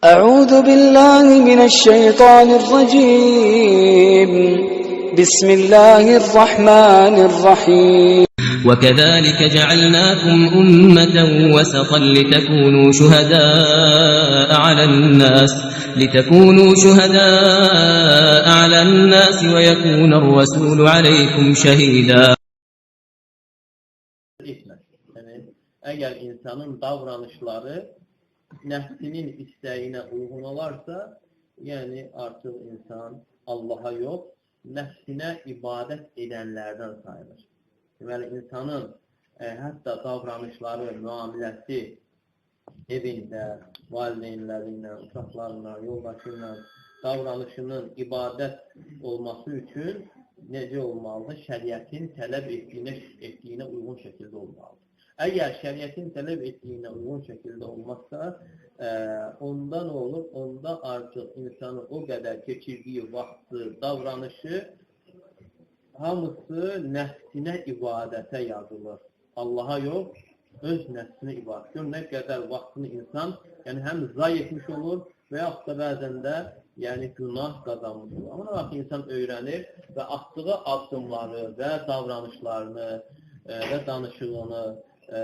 أعوذ بالله من الشيطان الرجيم بسم الله الرحمن الرحيم وكذلك جعلناكم أمة وسطا لتكونوا شهداء على الناس ويكون الرسول عليكم شهيدا. Yani eğer insanın davranışları nefsinin isteğine uygun olarsa, yani artık insan Allah'a yok, nefsine ibadet edenlerden sayılır. Yani insanın hatta davranışları, müamelesi evinde, valideynleriyle, uşaqlarla, yoldaşıyla davranışının ibadet olması için necə olmalıdır? Şəriətin tələb etdiyinə uyğun şəkildə olmalıdır. Əgər şəriətin tələb etdiyinə uyğun şəkildə olmazsa, onda nə olur? Onda artıq insanın o qədər keçirdiyi vaxtı, davranışı hamısı nəfsinə ibadətə yazılır. Allaha yox, öz nəfsinə ibadət. Gör, nə qədər vaxtını insan həm zay etmiş olur və yaxud da bəzən də günah qazanmış olur. Amma nə vaxt insan öyrənir və atdığı addımları və davranışlarını və danışığını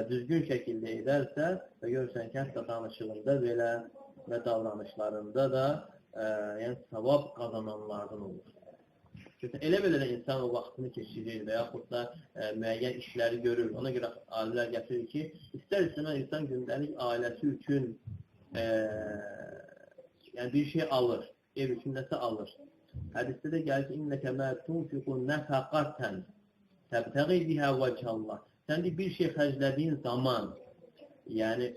düzgün şəkildə edərsə və görürsən ki, hətta danışığında belə və davranışlarında da savab qazananlardan olur. Çünki elə-belə insan o vaxtını keçirir və yaxud da müəyyən işləri görür. Ona görə alimlər gətirir ki, istər-istəməz insan gündəlik ailəsi üçün bir şey alır, ev üçün nəsə alır. Hədisdə də gəlir ki, İnnəkə mə tunfiqu nəfəqətən təbtəği bihə vəcəllah. Sən de bir şey xərclədiyin zaman,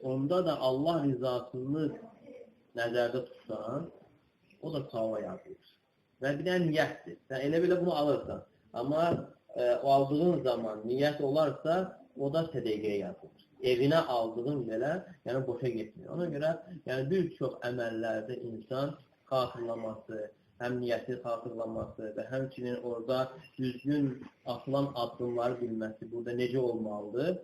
onda da Allah rizasını nəzərdə tutsan, o da savaba yazılır. Və bir də niyyətdir. Sən elə-belə bunu alırsan. Amma o aldığın zaman niyyət olarsa, o da sədəqəyə yazılır. Evinə aldığın belə, boşa getmir. Ona görə, bir çox əməllərdə insan xatırlaması, həm niyyəti xatırlaması və həmçinin orada düzgün atılan addımları bilməsi, burada necə olmalıdır,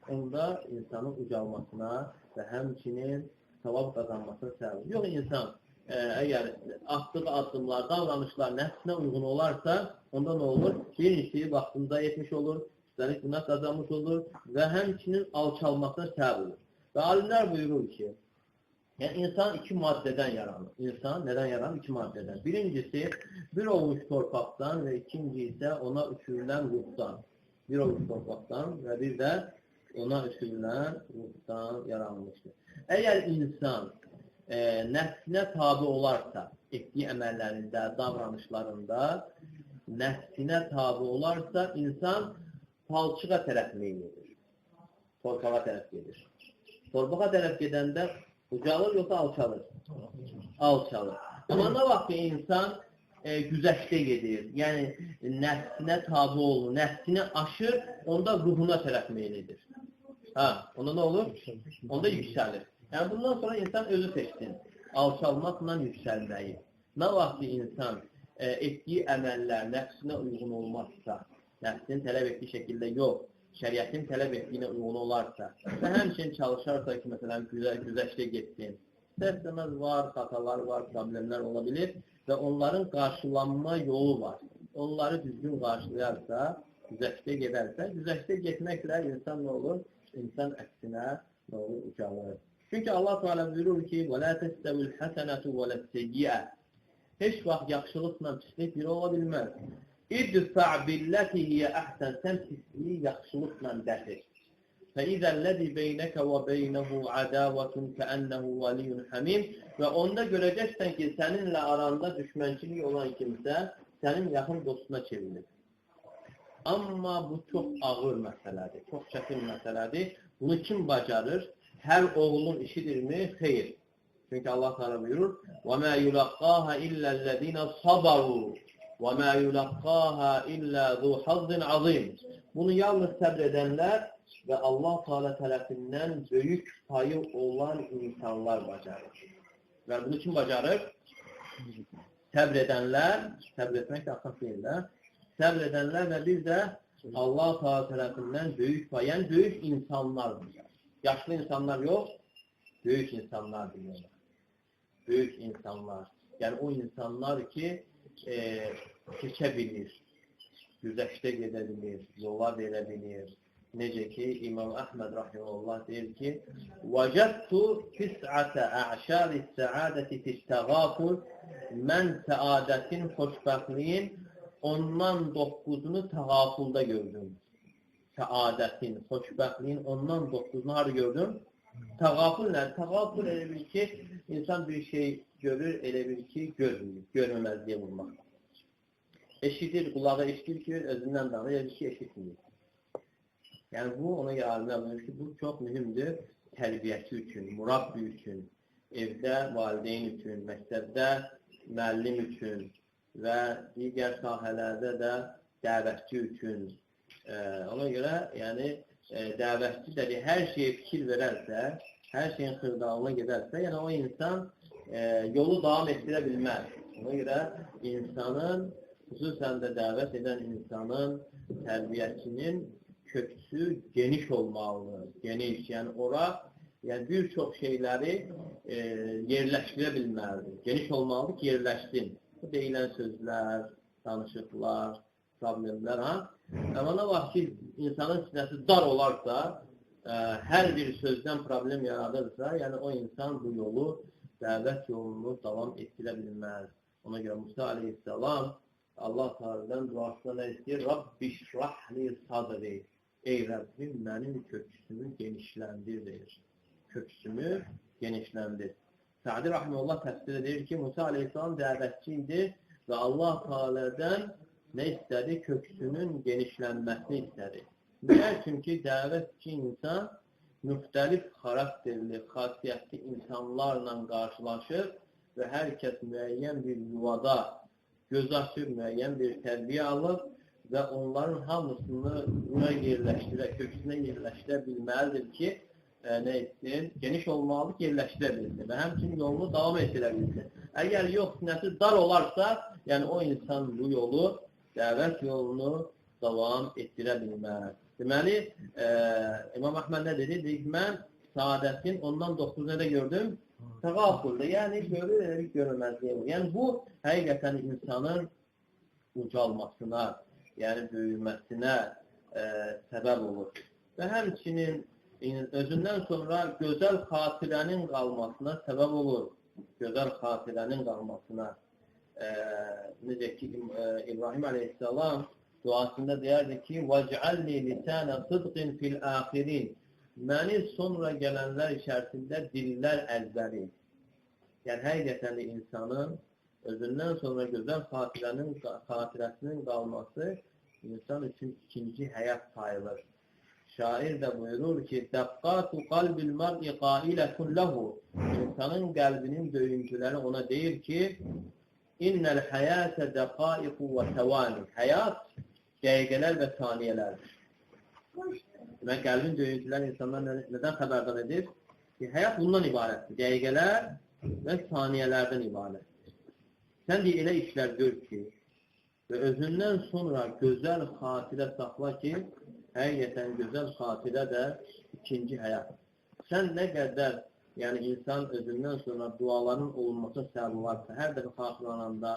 onda insanın ucalmasına və həmçinin savab qazanmasına səbəb. Yox, insan əgər atdığı addımlar, davranışlar nəfsinə uyğun olarsa, onda nə olur? Birincisi vaxtında etmiş olur, üstəlik günah qazanmış olur və həmçinin alçalmasına səbəb olur. Və alimlər buyurur ki, insan iki maddədən yaranır. İnsan nədən yaranır? İki maddədən. Birincisi, bir ovuc torpaqdan və ikinci isə ona üfürülən ruhdan. Bir ovuc torpaqdan və bir də ona üfürülən ruhdan yaranmışdır. Əgər insan nəfsinə tabi olarsa, etdiyi əməllərində, davranışlarında nəfsinə tabi olarsa, insan palçığa tərəf meyil edir. Torpağa tərəf gedir. Torpağa tərəf gedəndə ucalır yoxsa alçalır? Alçalır. Amma nə vaxt ki, insan güzəşdə gedir, yəni nəfsinə tabi olur, nəfsini aşır, onda ruhuna tərəf meyil edir. Onda nə olur? Onda yüksəlir. Yəni bundan sonra insan özü seçsin. Alçalmaqla yüksəlməyi. Nə vaxt ki, insan etdiyi əməllər nəfsinə uyğun olmazsa, nəfsinin tələb etdiyi şəkildə yox, şəriətin tələb etdiyinə uyğun olarsa və həmçinin çalışarsa ki, məsələn, güzəşdə getsin. İstər-istəməz var, xatalar var, problemlər ola bilir və onların qarşılanma yolu var. Onları düzgün qarşılayarsa, güzəşdə gedərsə, güzəşdə getməklə insan nə olur? İnsan əksinə nə olur? Ucalır. Çünki Allah Teala buyurur ki, وَلَا تَسْتَوِ الْحَسَنَةُ وَلَا السَّيِّئَةُ. Heç vaxt yaxşılıqla pislik biri ola bilməz. İdfa billati hiye ahsan, sen pisliği yaxşılıqla dəf et. فَإِذَا الَّذِي بَيْنَكَ وَبَيْنَهُ عَدَاوَةٌ كَأَنَّهُ وَلِيٌّ حَمِيمٌ. Və onda görəcəksən ki, səninlə aranda düşmənçilik olan kimsə sənin yaxın dostuna çevrilir. Amma bu çox ağır məsələdir, çox çətin məsələdir. Bunu kim bacarır? Hər oğlun işidirmi? Xeyr. Çünki Allah Teala buyurur: وَمَا يُلَقَّاهَ إِلَّا الَّذِينَ صَبَرُوا وَمَا يُلَقَّاهَا إِلَّا ذُو حَظٍّ عَظِيمٍ. Bunu yalnız səbr edənlər və Allah Teala tərəfindən böyük payı olan insanlar bacarır. Və bunu kim bacarır? Səbr edənlər, səbr etmək də asan deyirlər. Səbr edənlər və bir də Allah Teala tərəfindən böyük pay, yəni böyük insanlar bacarır. Yaşlı insanlar yox, böyük insanlar deyirlər. Böyük insanlar. Yəni o insanlar ki, keçə bilir, güzəşdə gedə bilir, yola verə bilir. Necə ki, İmam Əhməd rahimehullah deyir ki, "Vəcədtu tis'ate a'şari səadəti fi't-təğaful." Mən səadətin, xoşbəxtliyin ondan 9'unu təğafulda gördüm. Səadətin, xoşbəxtliyin ondan 9'unu harada gördüm? Təğaful nə? Təğaful elə bil ki, insan bir şey görür, elə bil ki, görmür, görməməzliyə vurmaq. Eşidir, qulağı eşidir ki, özündən danır, elə bil ki, eşitmir. Yəni bu, ona görə ki, bu çox mühümdür tərbiyəçi üçün, murabbi üçün, evdə valideyn üçün, məktəbdə müəllim üçün və digər sahələrdə də dəvətçi üçün. Ona görə, yəni, dəvətçi də hər şeyə fikir verərsə, hər şeyin xırdalığına gedərsə, yəni o insan yolu davam etdirə bilməz. Ona görə insanın, xüsusən də dəvət edən insanın, tərbiyəçinin köksü geniş olmalıdır. Geniş, yəni ora bir çox şeyləri yerləşdirə bilməlidir. Geniş olmalıdır ki, yerləşsin. Bu deyilən sözlər, danışıqlar, problemlər, Amma nə vaxt ki, insanın sinəsi dar olarsa, hər bir sözdən problem yaradırsa, yəni o insan bu yolu, dəvət yolunu davam etdirə bilməz. Ona görə Musa aleyhisselam Allah Teala'dan duasına nə istəyir? Rabbi şrahli sadri. Ey Rəbbim, mənim köksümü genişləndir, deyir. Köksümü genişləndir. Sa'di rahimehullah təfsir edir ki, Musa aleyhisselam dəvətçi idi və Allah Teala'dan nə istədi? Köksünün genişlənməsini istədi. Niyə? Çünki dəvətçi insan müxtəlif xarakterli, xasiyyətli insanlarla qarşılaşır və hər kəs müəyyən bir yuvada göz açır, müəyyən bir tərbiyə alır və onların hamısını buna yerləşdirə, köksünə yerləşdirə bilməlidir ki, nə etsin? Geniş olmalıdır ki, yerləşdirə bilsin və həmçinin yolunu davam etdirə bilsin. Əgər yox, sinəsi dar olarsa, yəni o insan bu yolu, dəvət yolunu davam etdirə bilməz. Deməli, İmam Əhməd nə dedi? Deyik, mən saadətin ondan 9 nədə gördüm? Təğafulda, yəni görür, elə bir görməzliyə. Yəni bu, həqiqətən insanın ucalmasına, yəni böyüməsinə səbəb olur. Və həmçinin özündən sonra gözəl xatirənin qalmasına səbəb olur. Gözəl xatirənin qalmasına. Necə ki, İbrahim aleyhisselam duasında deyərdi ki, وَجْعَلْنِ لِسَانَ صِدْقٍ فِي الْآخِرِينَ. Məni sonra gələnlər içərisində dillər əzbəri. Yəni, həqiqətən də insanın özündən sonra gözəl xatirəsinin qalması insan üçün ikinci həyat sayılır. Şair də buyurur ki, dəqqatu qalbil mar'i qailətun ləhu. İnsanın qəlbinin döyüntüləri ona deyir ki, İnnəl həyətə dəqaiqu və təvani. Həyat dəqiqələr və saniyələrdir. Demək, qəlbin döyüntüləri insanlar nədən xəbərdar edir? Ki, həyat bundan ibarətdir. Dəqiqələr və saniyələrdən ibarətdir. Sən deyə elə işlər gör ki, və özündən sonra gözəl xatirə saxla ki, həqiqətən gözəl xatirə də ikinci həyat. Sən nə qədər, yəni insan özündən sonra duaların olunmasına səbəb varsa, hər dəfə xatırlananda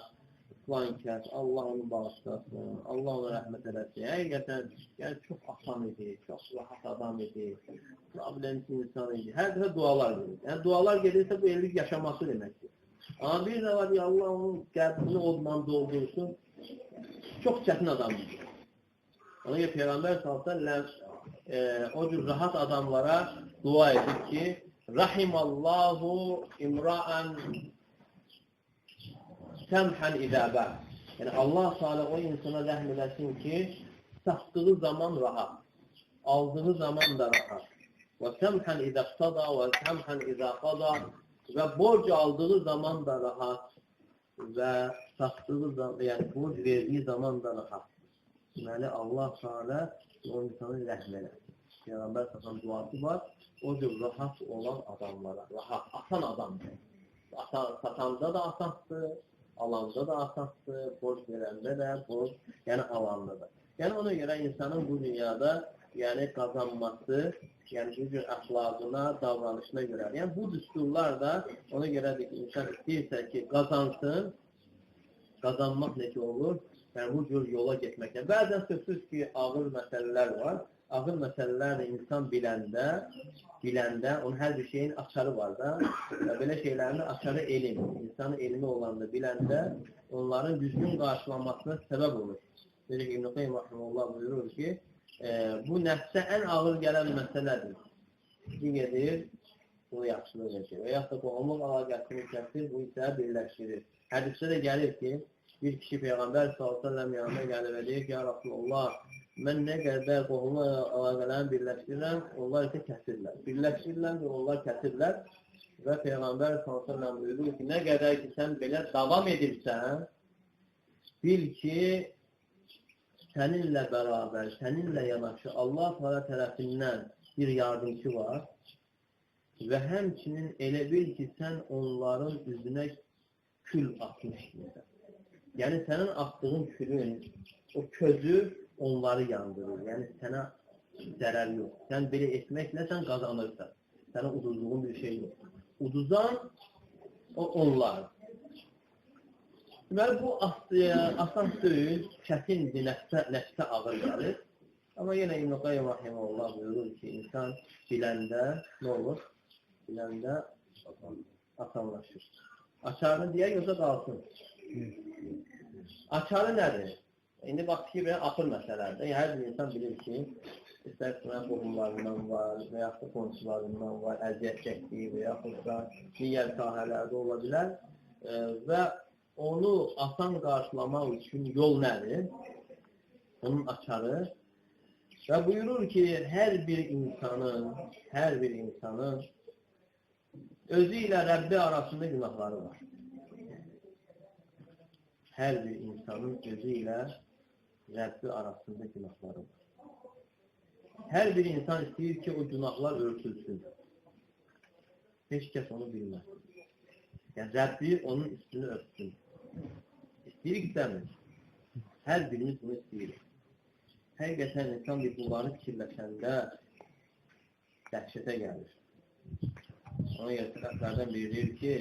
filan kəs, Allah onu bağışlasın, Allah ona rəhmət eləsin. Həqiqətən, yəni çox asan idi, çox rahat adam idi, problemsiz insan idi. Hər dəfə dualar gedir. Yəni dualar gedirsə bu evlilik yaşaması deməkdir. Amma bir də var, Allah onun qəlbini odman doldursun, çox çətin adamdır. Ona görə Peyğəmbər s.ə.v o cür rahat adamlara dua edir ki, Rahimallahu imra'an səmhən idəbə. Yəni Allah s.ə.v o insana rəhm eləsin ki, satdığı zaman rahat, aldığı zaman da rahat. Və səmhən idəqtada və səmhən idəqada və borc aldığı zaman da rahat və satdığı zaman, yəni borc verdiği zaman da rahat. Deməli, Allah s.ə.v o insanı rəhm eləsin. Peyğəmbər s.ə.v duası var, o cür rahat olan adamlara, rahat, asan adamdır. Satanda da asansdır, alanda da asansdır, borc verəndə də borc, yəni alanda da. Yəni ona görə insanın bu dünyada yəni qazanması, yəni bu cür əxlaqına, davranışına görə. Yəni bu düsturlar da ona görədir ki, insan istəyirsə ki, qazansın, qazanmaq necə olur? Yəni bu cür yola getməklə. Bəzən sözsüz ki, ağır məsələlər var. Ağır məsələlər də insan biləndə, onun hər bir şeyin açarı var da. Belə şeylərin açarı elm. İnsanın elmi olanını biləndə onların düzgün qarşılanmasına səbəb olur. Necə ki, İbn-i Qayyim Rahimehullah buyurur ki, bu nəfsə ən ağır gələn məsələdir. Gedir, bunu yaxşılıq edir. Və yaxud da qohumluq əlaqəsini kəsir, bu isə birləşdirir. Hədisdə də gəlir ki, bir kişi Peyğəmbər s.ə.v yanına gəlir və deyir ki, ya Rasulullah, mən nə qədər qohumluq əlaqələrini birləşdirirəm, onlar isə kəsirlər. Birləşdirirlər və onlar kəsirlər. Və Peyğəmbər s.ə.v buyurur ki, nə qədər ki, sən belə davam edirsən, bil ki, səninlə bərabər, səninlə yanaşı Allah Teala tərəfindən bir yardımcı var və həmçinin elə bil ki, sən onların üzünə kül atmışsın. Yəni, sənin atdığın külün, o közü onları yandırır. Yəni, sənə zərər yox. Sən belə etməklə sən qazanırsan. Sənə uduzduğun bir şey yox. Uduzan o onlar. Deməli, bu asan deyil, çətindir, nəfsə ağır gəlir. Amma yenə İbn-i Qayyim Rahimehullah buyurur ki, insan biləndə nə olur? Biləndə asanlaşır. Açarını deyək, yoxsa qalsın? Açarı nədir? İndi bax ki, axır məsələlərdə. Hər bir insan bilir ki, istər-istər qohumlarından var, və yaxud da qonşularından var, əziyyət çəkdiyi və yaxud da digər sahələrdə ola bilər. Və onu asan qarşılamaq üçün yol nədir? Onun açarı. Və buyurur ki, hər bir insanın özü ilə Rəbbi arasında günahları var. Hər bir insanın özü ilə Rəbbi arasında günahları var. Hər bir insan istəyir ki, o günahlar örtülsün. Heç kəs onu bilməz. Yəni, Rəbbi onun üstünü örtsün. İstəyirik dəmir. Hər birimiz bunu istəyirik. Həqiqətən insan bir bunları fikirləşəndə dəhşətə gəlir. Ona görə tərəflərdən biri deyir ki,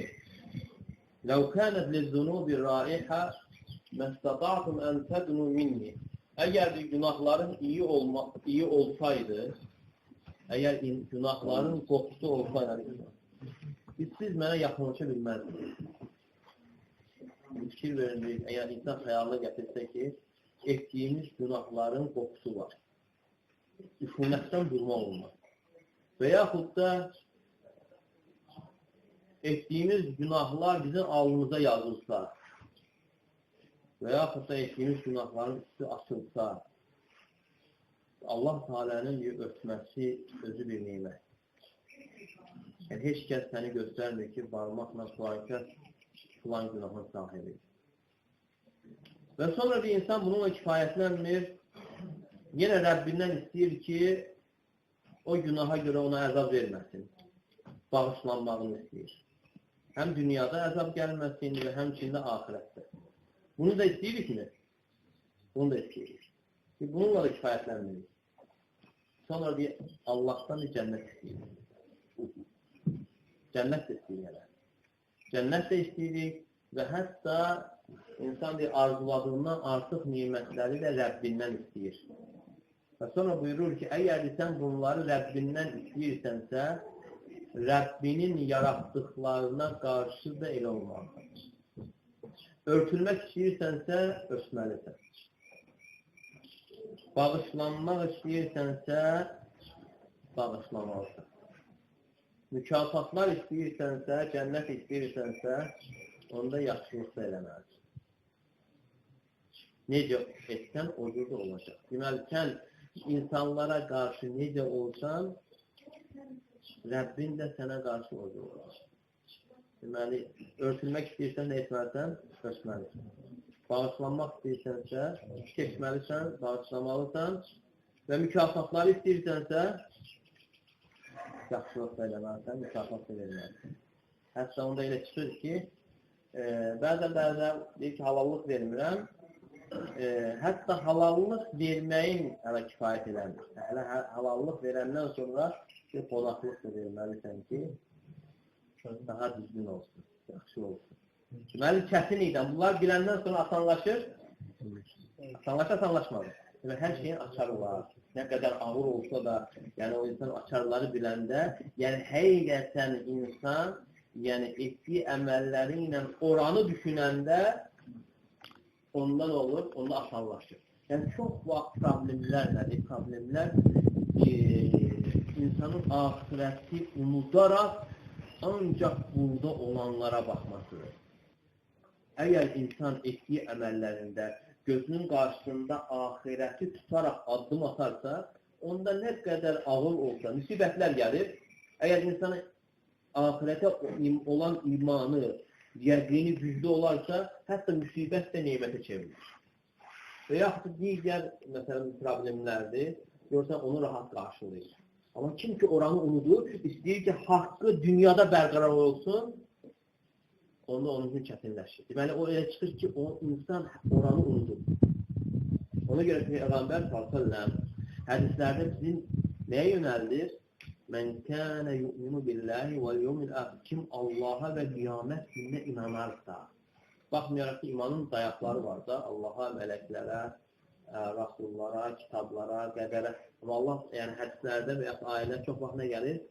لَوْ كَانَتْ لِلْذُنُوبِ رَائِحَةً مَسْتَطَعْتُمْ أَنْ تَدْنُوا مِنِّي. Əgər günahların iyi olsaydı, əgər günahların qoxusu olsaydı, siz mənə yaxınlaşa bilməzdiniz. Fikir verin, əgər insan xəyalına gətirsə ki, etdiyimiz günahların qoxusu var. Üfunətdən durma olmaz. Və yaxud da etdiyimiz günahlar bizim alnımıza yazılsa və yaxud da etdiyimiz günahların üstü açılsa, Allah Teala'nın örtməsi özü bir nimət. Yəni, heç kəs səni göstərmir ki, barmaqla filan günahın sahibi. Və sonra bir insan bununla kifayətlənmir, yenə Rəbbindən istəyir ki, o günaha görə ona əzab verməsin, bağışlanmağını istəyir. Həm dünyada əzab gəlməsin və həmçində ahirətdə. Bunu da istəyirikmi? Bunu da istəyirik. Bununla da kifayətlənmirik. Sonra bir Allahdan bir cənnət istəyirik. Cənnət də istəyirik. Cənnət də istəyirik və hətta insan arzuladığından artıq nimətləri də Rəbbindən istəyir. Və sonra buyurur ki, əgər sən bunları Rəbbindən istəyirsənsə, Rəbbinin yaratdıqlarına qarşı da elə olmalıdır. Örtülmək istəyirsənsə, örtməlisən. Bağışlanmaq istəyirsənsə, bağışlamalısan. Mükafatlar istəyirsənsə, cənnət istəyirsənsə, onda yaxşılıq da eləməlisən. Necə etsən, o cür də olacaq. Deməli, sən insanlara qarşı necə olsan, Rəbbin də sənə qarşı o cür olacaq. Deməli, örtülmək istəyirsən, nə etməlisən? Örtməlisən. Bağışlanmaq istəyirsənsə, keçməlisən, bağışlamalısan və mükafatları istəyirsənsə, yaxşılıq da eləməlisən, mükafat da verməlisən. Hətta onda elə çıxır ki, bəzən deyir ki, halallıq vermirəm, hətta halallıq verməyin hələ kifayət edəmir. Hələ halallıq verəndən sonra bir qonaqlıq da verməlisən ki, daha düzgün olsun, yaxşı olsun. Deməli, çətin idi. Bunlar biləndən sonra asanlaşır. Asanlaşmadı. Yəni, hər şeyin açarı var. Nə qədər ağır olsa da, yəni o insan açarları biləndə, yəni həqiqətən insan, yəni etdiyi əməlləri ilə oranı düşünəndə ondan olur, onda asanlaşır. Yəni çox vaxt problemlər nədir? Problemlər insanın ahirəti unudaraq ancaq burada olanlara baxmasıdır. Əgər insan etdiyi əməllərində gözünün qarşısında ahirəti tutaraq addım atarsa, onda nə qədər ağır olsa, müsibətlər gəlir. Əgər insanın ahirətə olan imanı, yəqini güclü olarsa, hətta müsibət də neymətə çevrilir. Və yaxud digər məsələn problemlərdir, görsən onu rahat qarşılayır. Amma kim ki oranı unudur, istəyir ki haqqı dünyada bərqərar olsun, onda onun üçün çətinləşir. Deməli, o elə çıxır ki, o insan oranı unudur. Ona görə Peyğəmbər s.ə.v hədislərdə bizim nəyə yönəldir? Mən kənə yu'minu billahi vəl yevmil axir. Kim Allaha və qiyamət gününə inanarsa, baxmayaraq ki, imanın dayaqları var da, Allaha, mələklərə, rasullara, kitablara, qədərə. Amma Allah, yəni hədislərdə və ya ayələr çox vaxt nə gəlir?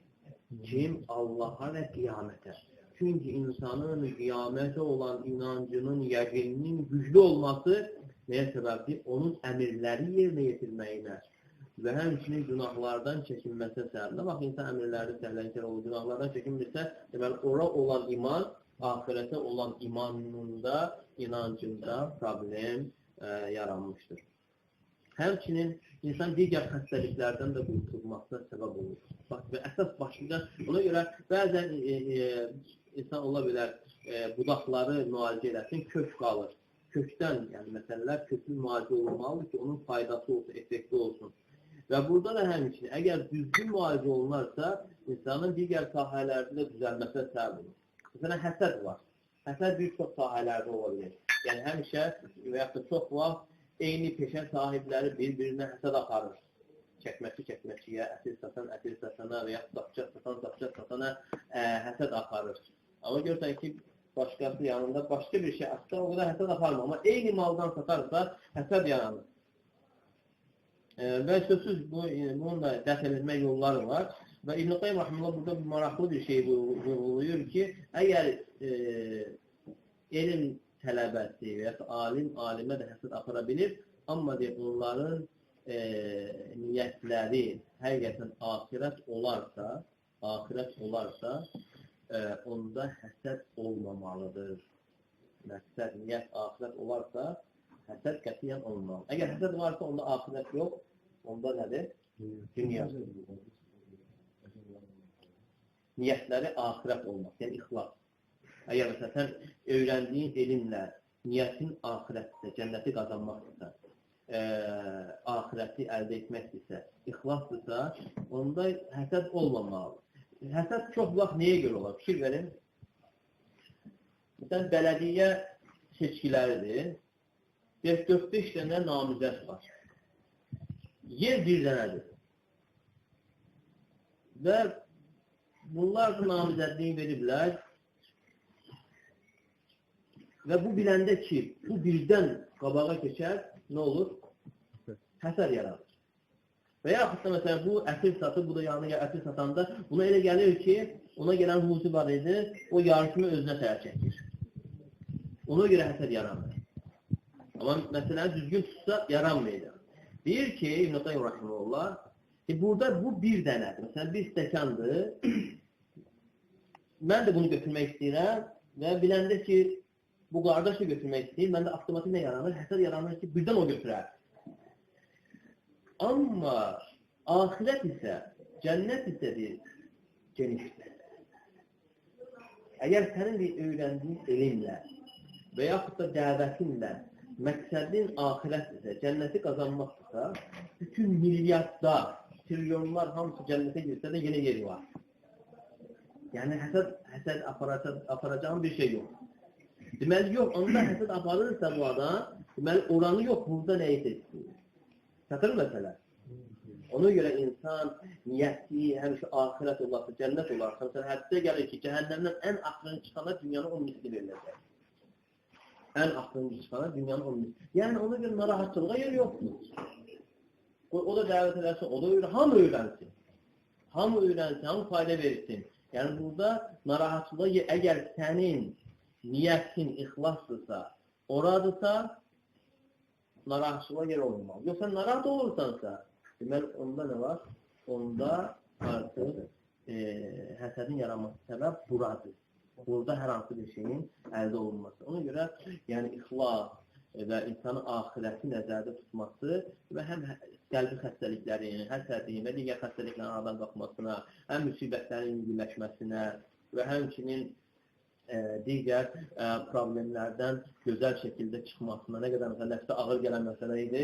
Kim Allaha və qiyamətə. Çünki insanın qiyamətə olan inancının, yəqininin güclü olması nəyə səbəbdir? Onun əmirləri yerinə yetirməyinə və həmçinin günahlardan çəkinməsə səbəbinə. Bax, insan əmirləri səhlənkər olur, günahlardan çəkinmirsə, deməli, ora olan iman, ahirətə olan imanında, inancında problem yaranmışdır. Həmçinin insan digər xəstəliklərdən də qurtulmasına səbəb olur. Bax, və əsas başlıca, ona görə bəzən insan ola bilər, budaqları müalicə eləsin, kök qalır. Kökdən, yəni məsələlər köklü müalicə olunmalıdır ki, onun faydası olsun, effekti olsun. Və burada da həmçinin, əgər düzgün müalicə olunarsa, insanın digər sahələrdə də düzəlməsinə səbəb olur. Məsələn, həsəd var. Həsəd bir çox sahələrdə ola bilir. Yəni, həmişə və yaxud da çox vaxt eyni peşə sahibləri bir-birinə həsəd aparır. Çəkməçiyə, əsil satana və yaxud sapçaq satana həsəd aparır. Amma görsən ki, başqası yanında başqa bir şey atsa, o qədər həsəd aparmır. Amma eyni maldan satarsa, həsəd yaranır. Və sözsüz, bunun da dəf edilmək yolları var. Və İbn-i Qayyim Rahimullah burada maraqlı bir şey vurğulayır ki, əgər elm tələbəsi və ya alimə də həsəd apara bilir, amma onların niyyətləri həqiqətən axirət olarsa, onda həsəd olmamalıdır. Məqsəd, niyyət axirət olarsa, həsəd qətiyyən olmamalıdır. Əgər həsəd varsa, onda axirət yox, onda nədir? Dünya. Niyyətləri axirət olmaz, yəni ixlas. Əgər məsələn, sən öyrəndiyin elmlə niyyətin axirətdə, cənnəti qazanmaqdırsa, axirəti əldə etməkdirsə, ixlasdırsa, onda həsəd olmamalıdır. Həsəd çox vaxt nəyə görə olar? Fikir verin. Məsələn, bələdiyyə seçkiləridir. 4-5 dənə namizəd var. Yer bir dənədir. Və bunlar da namizədliyi veriblər. Və bu biləndə ki, bu birdən qabağa keçər, nə olur? Həsəd yaradır. Və yaxud da məsələn, bu əsil satır, bu da yanına əsil satanda buna elə gəlir ki, ona gələn hususi var idi, o yarışını özünə tərəf çəkir. Ona görə həsəd yaranır. Amma məsələn, düzgün tutsa yaranmayacaq. Deyir ki, İbn-i Qayyim Rahimullah, burada bu bir dənədir. Məsələn, bir stəkandır. Mən də bunu götürmək istəyirəm və biləndə ki, bu qardaş da götürmək istəyir, məndə avtomatik nə yaranır? Həsəd yaranır ki, birdən o götürər. Amma ahirət isə, cənnət isə genişdir. Əgər sənin öyrəndiyin elmlə və yaxud da dəvətinlə məqsədin ahirət isə, cənnəti qazanmaqdırsa, bütün milyardlar, trilyonlar hamısı cənnətə girsə də yenə yeri var. Yəni, həsəd aparacağın bir şey yox. Deməli, yox, onda həsəd aparırsa bu adam, deməli, oranı yox, burada nəyi seçsin? Çatır məsələ? Ona görə insan niyyəti, həmişə axirət olarsa, cənnət olarsa, məsələn, hədsə gəlir ki, cəhənnəmdən ən axırıncı çıxana dünyanın 10 misli veriləcək. Ən axırıncı çıxana dünyanın 10 misli. Yəni, ona görə narahatçılığa yer yoxdur. O da dəvət edərsə, o da hamı öyrənsin. Hamı öyrənsin, hamı fayda versin. Yəni, burada narahatçılığa yer, əgər sənin niyyətin ixlasdırsa, oradırsa, narahatçılığa yer olmalı. Yoxsa narahat olursansa, deməli, onda nə var? Onda artıq həsədin yaranması səbəb buradır. Burada hər hansı bir şeyin əldə olunması. Ona görə, yəni, ixlas və insanın axirəti nəzərdə tutması və həm qəlbi xəstəliklərin, həsədin və digər xəstəliklərin aradan qalxmasına, həm müsibətlərin yüngülləşməsinə və həmçinin digər problemlərdən gözəl şəkildə çıxmasına, nə qədər məsələ nəfsə ağır gələn məsələ idi,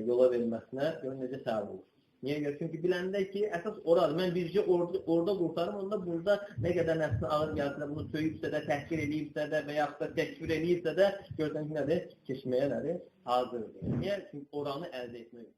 yola verilməsinə görə necə səbəb olur. Niyə görə? Çünki biləndə ki, əsas oradır. Mən bircə orada qurtarım, onda burada nə qədər nəfsinə ağır gəlsə də, bunu söyübsə də, təhqir eləyibsə də və yaxud da təkfir eləyibsə də, görsən ki, nədir? Keçməyə nədir? Hazırdır. Niyə? Çünki oranı əldə etmək üçün.